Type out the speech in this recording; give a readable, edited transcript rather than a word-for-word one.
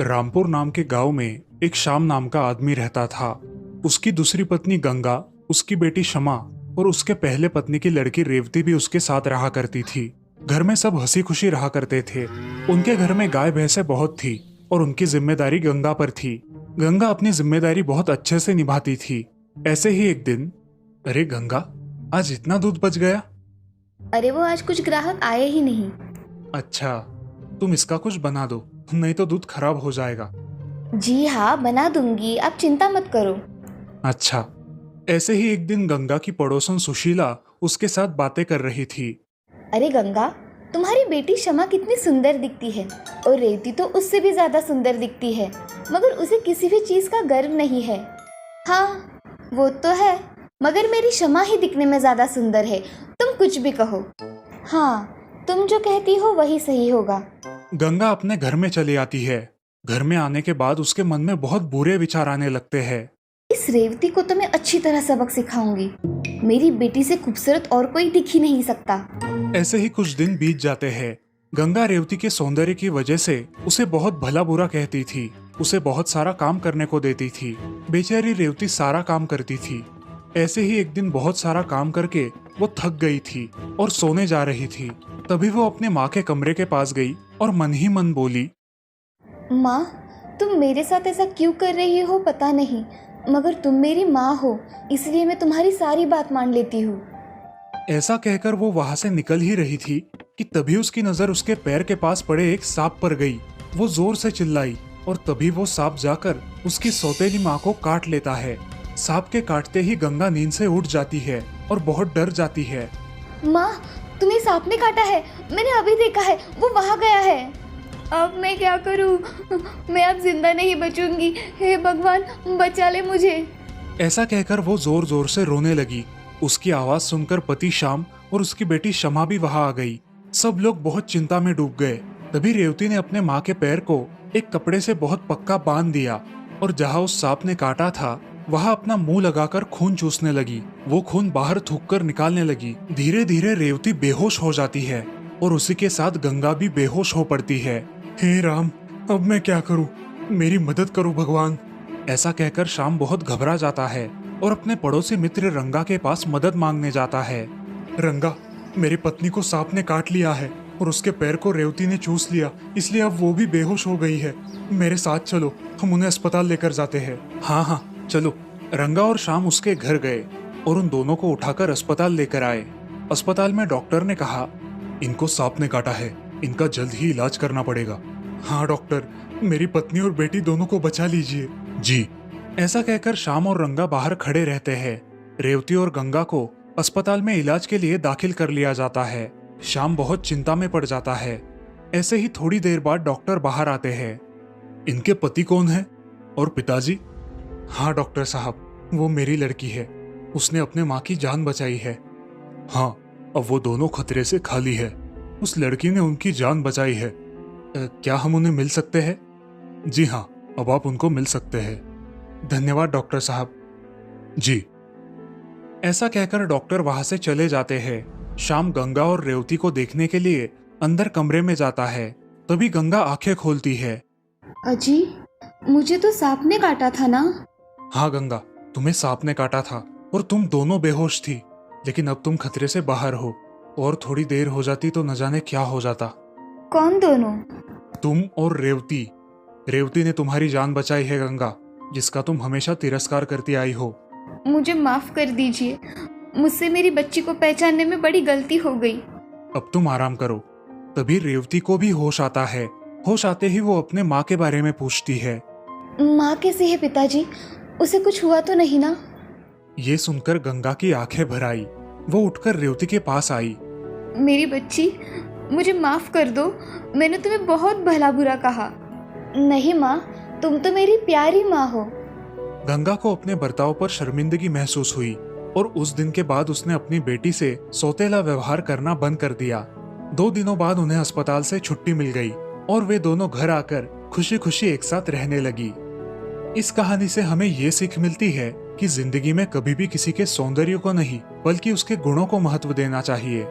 रामपुर नाम के गांव में एक श्याम नाम का आदमी रहता था। उसकी दूसरी पत्नी गंगा, उसकी बेटी शमा और उसके पहले पत्नी की लड़की रेवती भी उसके साथ रहा करती थी। घर में सब हंसी खुशी रहा करते थे। उनके घर में गाय भैंसें बहुत थी और उनकी जिम्मेदारी गंगा पर थी। गंगा अपनी जिम्मेदारी बहुत अच्छे से निभाती थी। ऐसे ही एक दिन, अरे गंगा, आज इतना दूध बच गया। अरे वो आज कुछ ग्राहक आए ही नहीं। अच्छा, तुम इसका कुछ बना दो, नहीं तो दूध खराब हो जाएगा। जी हाँ, बना दूंगी, आप चिंता मत करो। अच्छा। ऐसे ही एक दिन गंगा की पड़ोसन सुशीला उसके साथ बातें कर रही थी। अरे गंगा, तुम्हारी बेटी शमा कितनी सुंदर दिखती है और रेवती तो उससे भी ज्यादा सुंदर दिखती है, मगर उसे किसी भी चीज का गर्व नहीं है। हाँ, वो तो है, मगर मेरी शमा ही दिखने में ज्यादा सुंदर है। तुम कुछ भी कहो। हाँ, तुम जो कहती हो वही सही होगा। गंगा अपने घर में चली आती है। घर में आने के बाद उसके मन में बहुत बुरे विचार आने लगते हैं। इस रेवती को तो मैं अच्छी तरह सबक सिखाऊंगी। मेरी बेटी से खूबसूरत और कोई दिख ही नहीं सकता। ऐसे ही कुछ दिन बीत जाते हैं। गंगा रेवती के सौंदर्य की वजह से उसे बहुत भला बुरा कहती थी। उसे बहुत सारा काम करने को देती थी। बेचारी रेवती सारा काम करती थी। ऐसे ही एक दिन बहुत सारा काम करके वो थक गई थी और सोने जा रही थी। तभी वो अपने माँ के कमरे के पास गई और मन ही मन बोली, माँ, तुम मेरे साथ ऐसा क्यों कर रही हो पता नहीं, मगर तुम मेरी माँ हो, इसलिए मैं तुम्हारी सारी बात मान लेती हूँ। ऐसा कहकर वो वहां से निकल ही रही थी कि तभी उसकी नजर उसके पैर के पास पड़े एक सांप पर गई। वो जोर से चिल्लाई और तभी वो सांप जाकर उसकी सौतेली माँ को काट लेता है। सांप के काटते ही गंगा नींद से उठ जाती है और बहुत डर जाती है। माँ, तुम्हें सांप ने काटा है, मैंने अभी देखा है, वो वहाँ गया है। अब मैं क्या करूँ? मैं अब जिंदा नहीं बचूंगी। हे भगवान, बचा ले मुझे। ऐसा कहकर वो जोर जोर से रोने लगी। उसकी आवाज सुनकर पति श्याम और उसकी बेटी शमा भी वहां आ गई। सब लोग बहुत चिंता में डूब गए। तभी रेवती ने अपने माँ के पैर को एक कपड़े से बहुत पक्का बांध दिया और जहाँ उस सांप ने काटा था वहां अपना मुंह लगाकर खून चूसने लगी। वो खून बाहर थूककर निकालने लगी। धीरे धीरे रेवती बेहोश हो जाती है और उसी के साथ गंगा भी बेहोश हो पड़ती है। हे राम, अब मैं क्या करूं? मेरी मदद करो भगवान। ऐसा कहकर श्याम बहुत घबरा जाता है और अपने पड़ोसी मित्र रंगा के पास मदद मांगने जाता है। रंगा, मेरी पत्नी को सांप ने काट लिया है और उसके पैर को रेवती ने चूस लिया, इसलिए अब वो भी बेहोश हो गई है। मेरे साथ चलो, हम उन्हें अस्पताल लेकर जाते हैं। हाँ हाँ, चलो। रंगा और श्याम उसके घर गए और उन दोनों को उठाकर अस्पताल लेकर आए। अस्पताल में डॉक्टर ने कहा, इनको सांप ने काटा है, इनका जल्द ही इलाज करना पड़ेगा। हाँ डॉक्टर, मेरी पत्नी और बेटी दोनों को बचा लीजिए। जी। ऐसा कहकर श्याम और रंगा बाहर खड़े रहते हैं। रेवती और गंगा को अस्पताल में इलाज के लिए दाखिल कर लिया जाता है। श्याम बहुत चिंता में पड़ जाता है। ऐसे ही थोड़ी देर बाद डॉक्टर बाहर आते हैं। इनके पति कौन है और पिताजी? हाँ डॉक्टर साहब, वो मेरी लड़की है। उसने अपने माँ की जान बचाई है। हाँ, अब वो दोनों खतरे से खाली है। उस लड़की ने उनकी जान बचाई है। क्या हम उन्हें मिल सकते हैं? जी हाँ, अब आप उनको मिल सकते हैं। धन्यवाद डॉक्टर साहब। जी। ऐसा कहकर डॉक्टर वहां से चले जाते हैं। शाम गंगा और रेवती को देखने के लिए अंदर कमरे में जाता है। तभी गंगा आंखें खोलती है। अजी, मुझे तो सांप ने काटा था ना? हाँ गंगा, तुम्हें सांप ने काटा था और तुम दोनों बेहोश थी, लेकिन अब तुम खतरे से बाहर हो। और थोड़ी देर हो जाती तो न जाने क्या हो जाता। कौन दोनों? तुम और रेवती। रेवती ने तुम्हारी जान बचाई है गंगा, जिसका तुम हमेशा तिरस्कार करती आई हो। मुझे माफ कर दीजिए, मुझसे मेरी बच्ची को पहचानने में बड़ी गलती हो गई। अब तुम आराम करो। तभी रेवती को भी होश आता है। होश आते ही वो अपने माँ के बारे में पूछती है। माँ कैसे है पिताजी? उसे कुछ हुआ तो नहीं ना? ये सुनकर गंगा की आंखें भर आई। वो उठकर रेवती के पास आई। मेरी बच्ची, मुझे माफ कर दो, मैंने तुम्हें बहुत भला बुरा कहा। नहीं माँ, तुम तो मेरी प्यारी माँ हो। गंगा को अपने बर्ताव पर शर्मिंदगी महसूस हुई और उस दिन के बाद उसने अपनी बेटी से सौतेला व्यवहार करना बंद कर दिया। 2 दिनों बाद उन्हें अस्पताल से छुट्टी मिल गई और वे दोनों घर आकर खुशी खुशी एक साथ रहने लगी। इस कहानी से हमें ये सीख मिलती है कि जिंदगी में कभी भी किसी के सौंदर्य को नहीं, बल्कि उसके गुणों को महत्व देना चाहिए।